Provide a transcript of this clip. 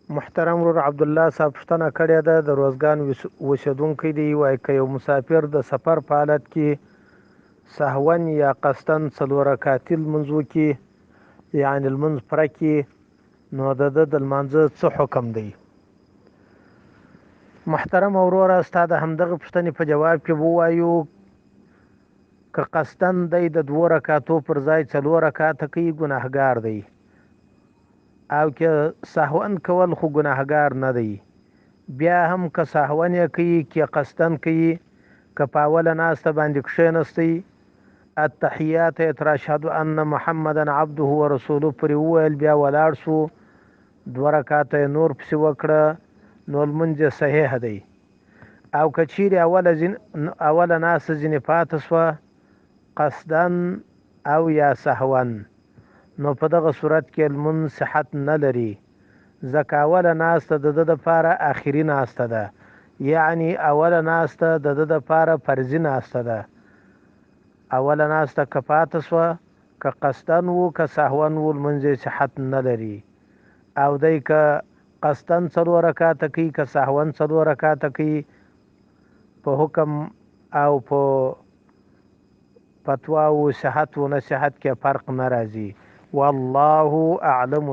محترم ورور عبدالله صاحب پوښتنه کړې ده د روزګان اوسېدونکی دی. وایي که یو مسافر د سفر په حالت کې سهون یا قصدن څلور رکعتي لمونځ وکړي، یعنې لمونځ پوره کړي، نو د ده د لمانځه څه حکم دی؟ محترم وروره، ستا د همدغه پوښتنې په جواب کې ووایو که قصدن دی د 2 رکعتو پر ځای 4 رکعته کوي ګناهګار دی، او که سهون کول خو ګناهګار نه دی. بیا هم که سهون یې کوي که قصدن کوي، که په اوله ناسته باندې کښېنستی التحیات یې تر اشهد ان محمدا عبده ورسوله پرې وویل، بیا ولاړ شو 2 رکعته یې نور پسې وکړه، نو لمونځ یې صحیح دی. او که چیرې اوله ناسته ځینې پاته شوه قصدن او یا سهون، نو په دغه صورت کې لمونځ صحت نه لري، ځکه اوله ناسته د ده دپاره آخري ناسته ده، یعنی اوله ناسته د ده دپاره فرضي ناسته ده. اوله ناسته که پاته شوه، که قصدن و که سهون و، لمونځ یې صحت نه لري. او دی که قصدن 4 رکعته کوي که سهون 4 رکعته کوي، په حکم او په فتوا و صحت و نصحت کې فرق نه راځي. والله اعلم